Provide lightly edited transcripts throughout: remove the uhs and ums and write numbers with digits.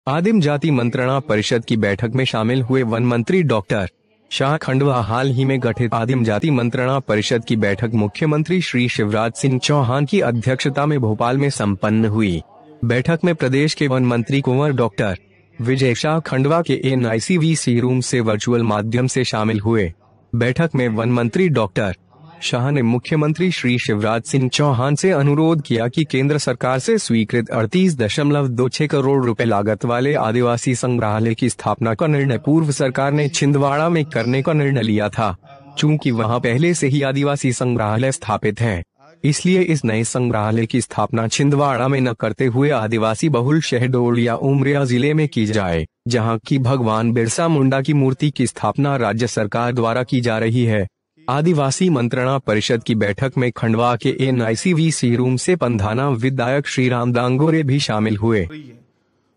आदिम जाति मंत्रणा परिषद की बैठक में शामिल हुए वन मंत्री डॉक्टर शाह। खंडवा हाल ही में गठित आदिम जाति मंत्रणा परिषद की बैठक मुख्यमंत्री श्री शिवराज सिंह चौहान की अध्यक्षता में भोपाल में संपन्न हुई। बैठक में प्रदेश के वन मंत्री कुंवर डॉक्टर विजय शाह खंडवा के NICVC रूम से वर्चुअल माध्यम से शामिल हुए। बैठक में वन मंत्री डॉक्टर शाह ने मुख्यमंत्री श्री शिवराज सिंह चौहान से अनुरोध किया कि केंद्र सरकार से स्वीकृत 38.26 करोड़ रुपए लागत वाले आदिवासी संग्रहालय की स्थापना का निर्णय पूर्व सरकार ने छिंदवाड़ा में करने का निर्णय लिया था। चूंकि वहां पहले से ही आदिवासी संग्रहालय स्थापित है, इसलिए इस नए संग्रहालय की स्थापना छिंदवाड़ा में न करते हुए आदिवासी बहुल शहडोल या उमरिया जिले में की जाए, जहां की भगवान बिरसा मुंडा की मूर्ति की स्थापना राज्य सरकार द्वारा की जा रही है। आदिवासी मंत्रणा परिषद की बैठक में खंडवा के NICVC रूम से पंधाना विधायक श्रीराम दांगोरे भी शामिल हुए।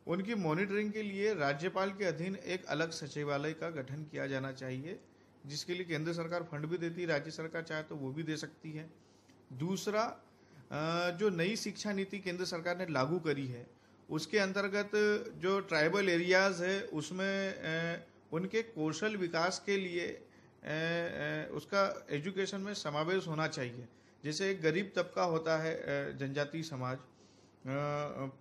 उनकी मॉनिटरिंग के लिए राज्यपाल के अधीन एक अलग सचिवालय का गठन किया जाना चाहिए, जिसके लिए केंद्र सरकार फंड भी देती है, राज्य सरकार चाहे तो वो भी दे सकती है। दूसरा, जो नई शिक्षा नीति केंद्र सरकार ने लागू करी है, उसके अंतर्गत जो ट्राइबल एरियाज है उसमें उनके कौशल विकास के लिए उसका एजुकेशन में समावेश होना चाहिए। जैसे एक गरीब तबका होता है, जनजातीय समाज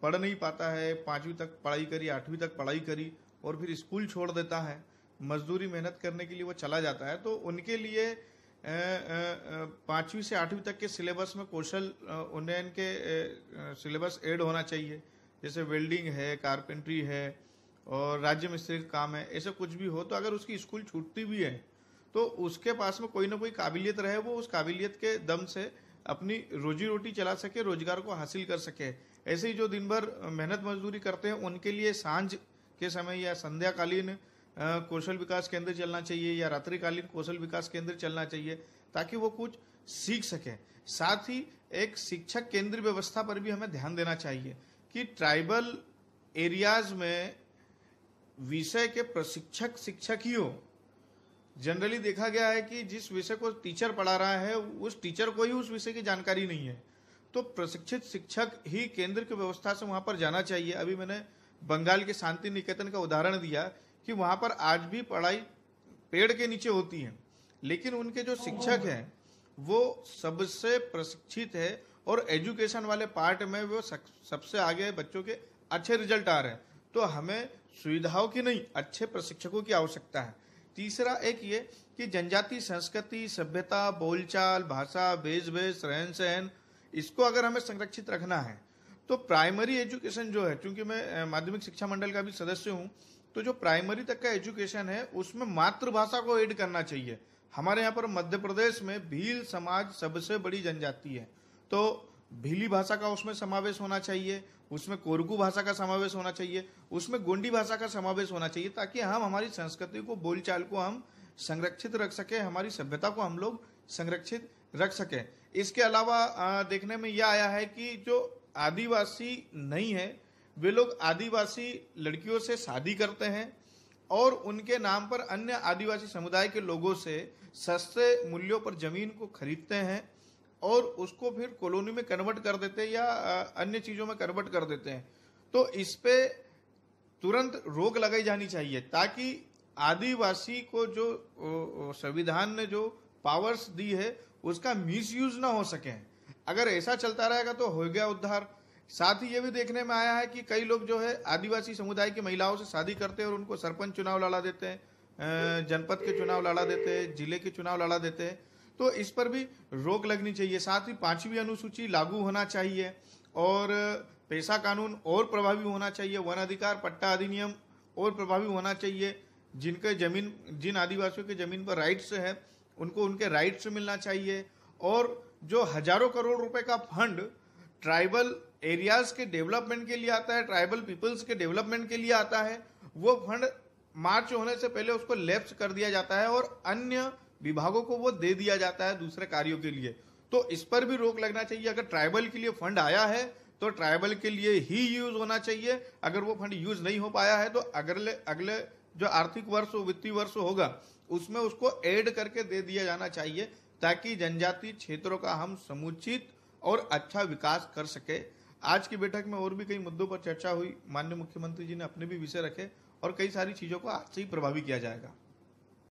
पढ़ नहीं पाता है, 5वीं तक पढ़ाई करी, 8वीं तक पढ़ाई करी और फिर स्कूल छोड़ देता है, मजदूरी मेहनत करने के लिए वो चला जाता है। तो उनके लिए 5वीं से 8वीं तक के सिलेबस में कौशल उन्नयन के सिलेबस ऐड होना चाहिए। जैसे वेल्डिंग है, कारपेंट्री है और राज्य मिस्त्री का काम है, ऐसे कुछ भी हो तो अगर उसकी स्कूल छूटती भी है तो उसके पास में कोई ना कोई काबिलियत रहे, वो उस काबिलियत के दम से अपनी रोजी रोटी चला सके, रोजगार को हासिल कर सके। ऐसे ही जो दिन भर मेहनत मजदूरी करते हैं उनके लिए सांझ के समय या संध्याकालीन कौशल विकास केंद्र चलना चाहिए या रात्रिकालीन कौशल विकास केंद्र चलना चाहिए, ताकि वो कुछ सीख सके। साथ ही एक शिक्षक केंद्रीय व्यवस्था पर भी हमें ध्यान देना चाहिए कि ट्राइबल एरियाज में विषय के प्रशिक्षक शिक्षक ही हो। जनरली देखा गया है कि जिस विषय को टीचर पढ़ा रहा है उस टीचर को ही उस विषय की जानकारी नहीं है, तो प्रशिक्षित शिक्षक ही केंद्र की व्यवस्था से वहां पर जाना चाहिए। अभी मैंने बंगाल के शांति निकेतन का उदाहरण दिया कि वहां पर आज भी पढ़ाई पेड़ के नीचे होती है, लेकिन उनके जो शिक्षक हैं वो सबसे प्रशिक्षित है और एजुकेशन वाले पार्ट में वो सबसे आगे, बच्चों के अच्छे रिजल्ट आ रहे हैं। तो हमें सुविधाओं की नहीं, अच्छे प्रशिक्षकों की आवश्यकता है। तीसरा एक ये कि जनजातीय संस्कृति, सभ्यता, बोलचाल, भाषा, वेश रहन सहन, इसको अगर हमें संरक्षित रखना है तो प्राइमरी एजुकेशन जो है, क्योंकि मैं माध्यमिक शिक्षा मंडल का भी सदस्य हूं, तो जो प्राइमरी तक का एजुकेशन है उसमें मातृभाषा को ऐड करना चाहिए। हमारे यहाँ पर मध्य प्रदेश में भील समाज सबसे बड़ी जनजाति है, तो भीली भाषा का उसमें समावेश होना चाहिए, उसमें कोरकू भाषा का समावेश होना चाहिए, उसमें गोंडी भाषा का समावेश होना चाहिए, ताकि हम हमारी संस्कृति को, बोलचाल को हम संरक्षित रख सके, हमारी सभ्यता को हम लोग संरक्षित रख सके। इसके अलावा देखने में यह आया है कि जो आदिवासी नहीं है वे लोग आदिवासी लड़कियों से शादी करते हैं और उनके नाम पर अन्य आदिवासी समुदाय के लोगों से सस्ते मूल्यों पर जमीन को खरीदते हैं और उसको फिर कॉलोनी में कन्वर्ट कर देते हैं या अन्य चीजों में कन्वर्ट कर देते हैं। तो इस पे तुरंत रोक लगाई जानी चाहिए, ताकि आदिवासी को जो संविधान ने जो पावर्स दी है उसका मिसयूज ना हो सके। अगर ऐसा चलता रहेगा तो हो गया उद्धार। साथ ही ये भी देखने में आया है कि कई लोग जो है आदिवासी समुदाय की महिलाओं से शादी करते हैं और उनको सरपंच चुनाव लड़ा देते हैं, जनपद के चुनाव लड़ा देते हैं, जिले के चुनाव लड़ा देते हैं। तो इस पर भी रोक लगनी चाहिए। साथ ही 5वीं अनुसूची लागू होना चाहिए और पेशा कानून और प्रभावी होना चाहिए, वन अधिकार पट्टा अधिनियम और प्रभावी होना चाहिए। जिनके जमीन, जिन आदिवासियों के जमीन पर राइट्स है उनको उनके राइट्स मिलना चाहिए। और जो हजारों करोड़ रुपए का फंड ट्राइबल एरियाज के डेवलपमेंट के लिए आता है, ट्राइबल पीपल्स के डेवलपमेंट के लिए आता है, वो फंड मार्च होने से पहले उसको लैप्स कर दिया जाता है और अन्य विभागों को वो दे दिया जाता है दूसरे कार्यों के लिए। तो इस पर भी रोक लगना चाहिए। अगर ट्राइबल के लिए फंड आया है तो ट्राइबल के लिए ही यूज होना चाहिए। अगर वो फंड यूज नहीं हो पाया है तो अगले जो आर्थिक वर्ष, वित्तीय वर्ष होगा उसमें उसको ऐड करके दे दिया जाना चाहिए, ताकि जनजातीय क्षेत्रों का हम समुचित और अच्छा विकास कर सके। आज की बैठक में और भी कई मुद्दों पर चर्चा हुई। माननीय मुख्यमंत्री जी ने अपने भी विषय रखे और कई सारी चीजों को आज से ही प्रभावी किया जाएगा।